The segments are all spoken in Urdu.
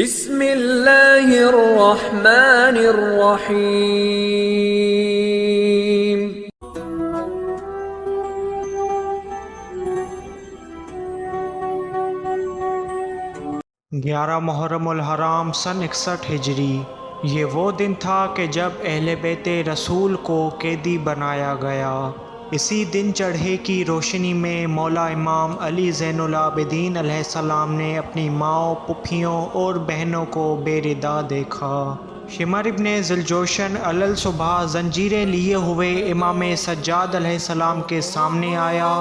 بسم اللہ الرحمن الرحیم۔ 11 محرم الحرام سن 61 ہجری۔ یہ وہ دن تھا کہ جب اہل بیت رسول کو قیدی بنایا گیا۔ اسی دن چڑھے کی روشنی میں مولا امام علی زین العابدین علیہ السلام نے اپنی ماؤں، پھوپھیوں اور بہنوں کو بے ردا دیکھا۔ شمر ابن ذوالجوشن الصبح زنجیریں لیے ہوئے امام سجاد علیہ السلام کے سامنے آیا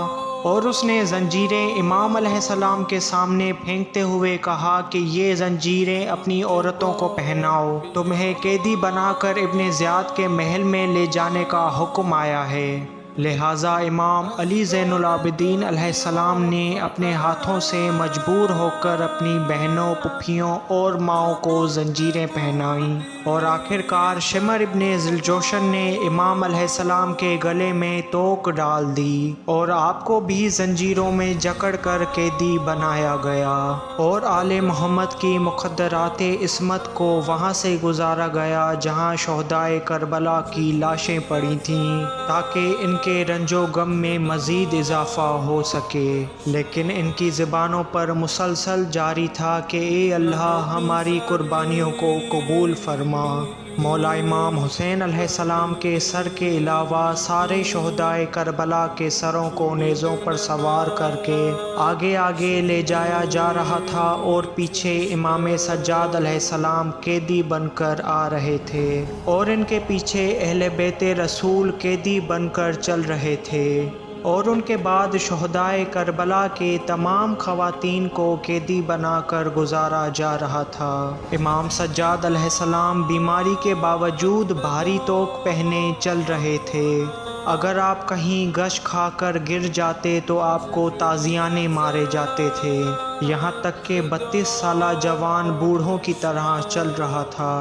اور اس نے زنجیریں امام علیہ السلام کے سامنے پھینکتے ہوئے کہا کہ یہ زنجیریں اپنی عورتوں کو پہناؤ، تمہیں قیدی بنا کر ابن زیاد کے محل میں لے جانے کا حکم آیا ہے۔ لہٰذا امام علی زین العابدین علیہ السلام نے اپنے ہاتھوں سے مجبور ہو کر اپنی بہنوں، پھوپھیوں اور ماؤں کو زنجیریں پہنائیں، اور آخر کار شمر ابن ذوالجوشن نے امام علیہ السلام کے گلے میں توق ڈال دی اور آپ کو بھی زنجیروں میں جکڑ کر قیدی بنایا گیا، اور آل محمد کی مقدرات عصمت کو وہاں سے گزارا گیا جہاں شہدائے کربلا کی لاشیں پڑی تھیں، تاکہ ان کے رنج و غم میں مزید اضافہ ہو سکے، لیکن ان کی زبانوں پر مسلسل جاری تھا کہ اے اللہ ہماری قربانیوں کو قبول فرما۔ مولا امام حسین علیہ السلام کے سر کے علاوہ سارے شہدائے کربلا کے سروں کو نیزوں پر سوار کر کے آگے آگے لے جایا جا رہا تھا، اور پیچھے امام سجاد علیہ السلام قیدی بن کر آ رہے تھے، اور ان کے پیچھے اہل بیت رسول قیدی بن کر چل رہے تھے، اور ان کے بعد شہدائے کربلا کے تمام خواتین کو قیدی بنا کر گزارا جا رہا تھا۔ امام سجاد علیہ السلام بیماری کے باوجود بھاری توق پہنے چل رہے تھے۔ اگر آپ کہیں غش کھا کر گر جاتے تو آپ کو تازیانے مارے جاتے تھے، یہاں تک کہ 32 سالہ جوان بوڑھوں کی طرح چل رہا تھا۔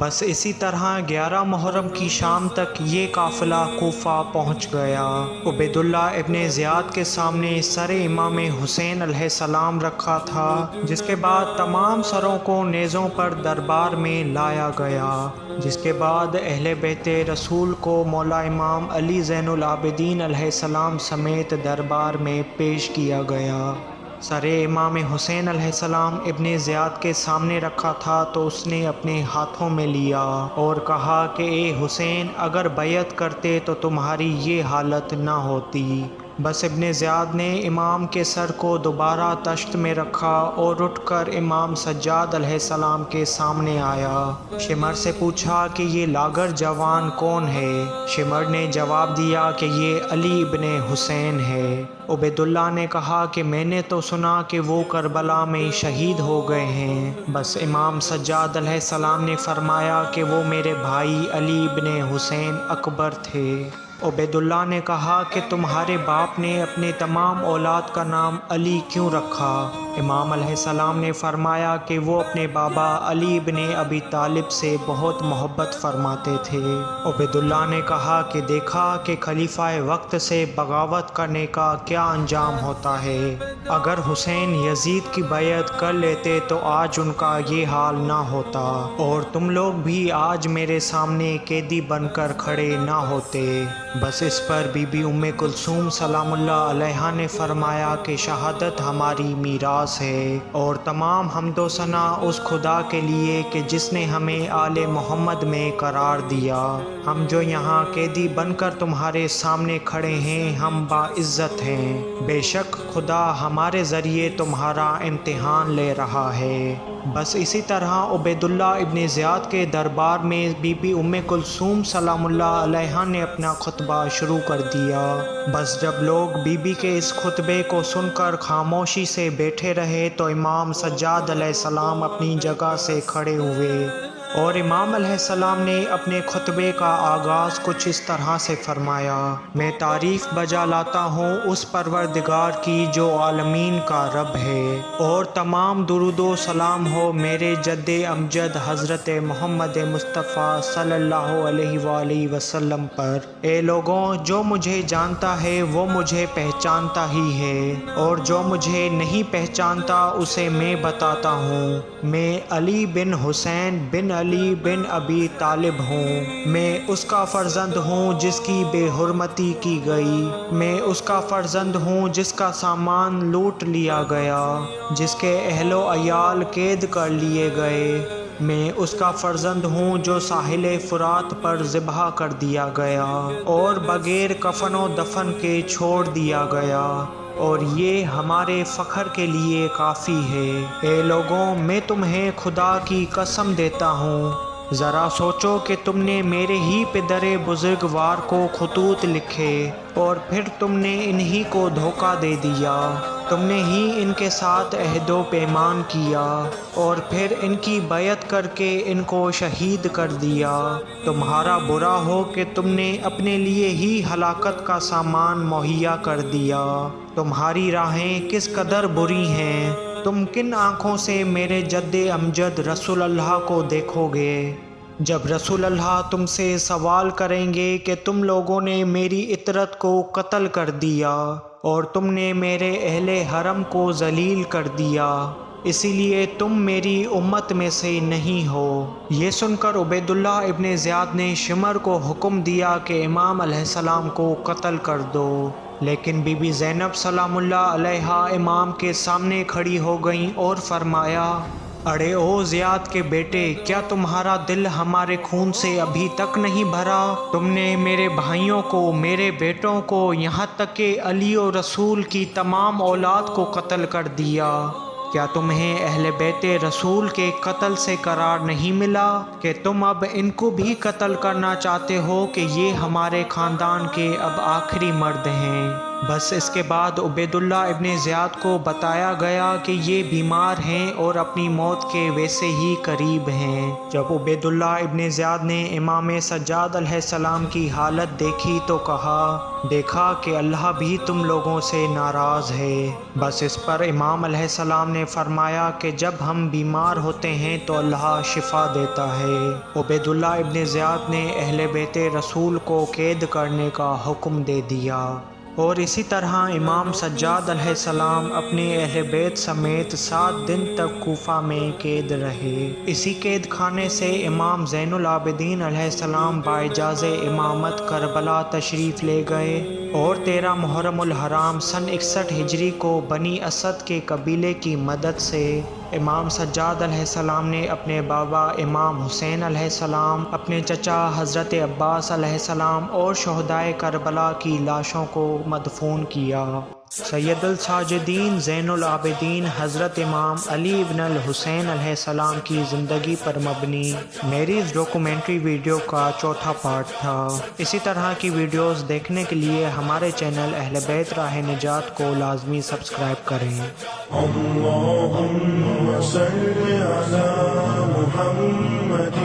بس اسی طرح 11 محرم کی شام تک یہ قافلہ کوفہ پہنچ گیا۔ عبید اللہ ابن زیاد کے سامنے سر امام حسین علیہ السلام رکھا تھا، جس کے بعد تمام سروں کو نیزوں پر دربار میں لایا گیا، جس کے بعد اہل بیت رسول کو مولا امام علی زین العابدین علیہ السلام سمیت دربار میں پیش کیا گیا۔ سر امام حسین علیہ السلام ابن زیاد کے سامنے رکھا تھا تو اس نے اپنے ہاتھوں میں لیا اور کہا کہ اے حسین، اگر بیعت کرتے تو تمہاری یہ حالت نہ ہوتی۔ بس ابن زیاد نے امام کے سر کو دوبارہ تشت میں رکھا اور اٹھ کر امام سجاد علیہ السلام کے سامنے آیا۔ شمر سے پوچھا کہ یہ لاغر جوان کون ہے؟ شمر نے جواب دیا کہ یہ علی ابن حسین ہے۔ عبید اللہ نے کہا کہ میں نے تو سنا کہ وہ کربلا میں شہید ہو گئے ہیں۔ بس امام سجاد علیہ السلام نے فرمایا کہ وہ میرے بھائی علی ابن حسین اکبر تھے۔ عبید اللہ نے کہا کہ تمہارے باپ نے اپنے تمام اولاد کا نام علی کیوں رکھا؟ امام علیہ السلام نے فرمایا کہ وہ اپنے بابا علی ابن ابی طالب سے بہت محبت فرماتے تھے۔ عبید اللہ نے کہا کہ دیکھا کہ خلیفہ وقت سے بغاوت کرنے کا کیا انجام ہوتا ہے۔ اگر حسین یزید کی بیعت کر لیتے تو آج ان کا یہ حال نہ ہوتا، اور تم لوگ بھی آج میرے سامنے قیدی بن کر کھڑے نہ ہوتے۔ بس اس پر بی بی ام کلثوم سلام اللہ علیہا نے فرمایا کہ شہادت ہماری میراث ہے، اور تمام حمد و ثنا اس خدا کے لیے کہ جس نے ہمیں آل محمد میں قرار دیا۔ ہم جو یہاں قیدی بن کر تمہارے سامنے کھڑے ہیں ہم باعزت ہیں، بے شک خدا ہمارے ذریعے تمہارا امتحان لے رہا ہے۔ بس اسی طرح عبید اللہ ابن زیاد کے دربار میں بی بی ام کلثوم سلام اللہ علیہا نے اپنا خطبہ شروع کر دیا۔ بس جب لوگ بی بی کے اس خطبے کو سن کر خاموشی سے بیٹھے رہے تو امام سجاد علیہ السلام اپنی جگہ سے کھڑے ہوئے اور امام علیہ السلام نے اپنے خطبے کا آغاز کچھ اس طرح سے فرمایا: میں تعریف بجا لاتا ہوں اس پروردگار کی جو عالمین کا رب ہے، اور تمام درود و سلام ہو میرے جد امجد حضرت محمد مصطفیٰ صلی اللہ علیہ وآلہ وسلم پر۔ اے لوگوں، جو مجھے جانتا ہے وہ مجھے پہچانتا ہی ہے، اور جو مجھے نہیں پہچانتا اسے میں بتاتا ہوں۔ میں علی بن حسین بن علی بن ابی طالب ہوں۔ میں اس کا فرزند ہوں جس کی بے حرمتی کی گئی۔ میں اس کا فرزند ہوں جس کا سامان لوٹ لیا گیا، جس کے اہل و عیال قید کر لیے گئے۔ میں اس کا فرزند ہوں جو ساحل فرات پر ذبح کر دیا گیا اور بغیر کفن و دفن کے چھوڑ دیا گیا، اور یہ ہمارے فخر کے لیے کافی ہے۔ اے لوگوں، میں تمہیں خدا کی قسم دیتا ہوں، ذرا سوچو کہ تم نے میرے ہی پدر بزرگوار کو خطوط لکھے اور پھر تم نے انہی کو دھوکہ دے دیا۔ تم نے ہی ان کے ساتھ عہد و پیمان کیا اور پھر ان کی بیعت کر کے ان کو شہید کر دیا۔ تمہارا برا ہو کہ تم نے اپنے لیے ہی ہلاکت کا سامان مہیا کر دیا۔ تمہاری راہیں کس قدر بری ہیں۔ تم کن آنکھوں سے میرے جد امجد رسول اللہ کو دیکھو گے جب رسول اللہ تم سے سوال کریں گے کہ تم لوگوں نے میری عطرت کو قتل کر دیا اور تم نے میرے اہل حرم کو ذلیل کر دیا، اسی لیے تم میری امت میں سے نہیں ہو۔ یہ سن کر عبید اللہ ابن زیاد نے شمر کو حکم دیا کہ امام علیہ السلام کو قتل کر دو، لیکن بی بی زینب سلام اللہ علیہا امام کے سامنے کھڑی ہو گئیں اور فرمایا: اڑے او زیاد کے بیٹے، کیا تمہارا دل ہمارے خون سے ابھی تک نہیں بھرا؟ تم نے میرے بھائیوں کو، میرے بیٹوں کو، یہاں تک کہ علی و رسول کی تمام اولاد کو قتل کر دیا۔ کیا تمہیں اہل بیت رسول کے قتل سے قرار نہیں ملا کہ تم اب ان کو بھی قتل کرنا چاہتے ہو کہ یہ ہمارے خاندان کے اب آخری مرد ہیں؟ بس اس کے بعد عبید اللہ ابن زیاد کو بتایا گیا کہ یہ بیمار ہیں اور اپنی موت کے ویسے ہی قریب ہیں۔ جب عبید اللہ ابن زیاد نے امام سجاد علیہ السلام کی حالت دیکھی تو کہا: دیکھا کہ اللہ بھی تم لوگوں سے ناراض ہے۔ بس اس پر امام علیہ السلام نے فرمایا کہ جب ہم بیمار ہوتے ہیں تو اللہ شفا دیتا ہے۔ عبید اللہ ابن زیاد نے اہل بیت رسول کو قید کرنے کا حکم دے دیا، اور اسی طرح امام سجاد علیہ السلام اپنے اہل بیت سمیت 7 دن تک کوفہ میں قید رہے۔ اسی قید خانے سے امام زین العابدین علیہ السلام باعجاز امامت کربلا تشریف لے گئے، اور 13 محرم الحرام سن 61 ہجری کو بنی اسد کے قبیلے کی مدد سے امام سجاد علیہ السلام نے اپنے بابا امام حسین علیہ السلام، اپنے چچا حضرت عباس علیہ السلام اور شہدائے کربلا کی لاشوں کو مدفون کیا۔ سید الساجدین زین العابدین حضرت امام علی ابن الحسین علیہ السلام کی زندگی پر مبنی میری اس ڈاکومنٹری ویڈیو کا چوتھا پارٹ تھا۔ اسی طرح کی ویڈیوز دیکھنے کے لیے ہمارے چینل اہل بیت راہ نجات کو لازمی سبسکرائب کریں۔ اللہم صل علی محمد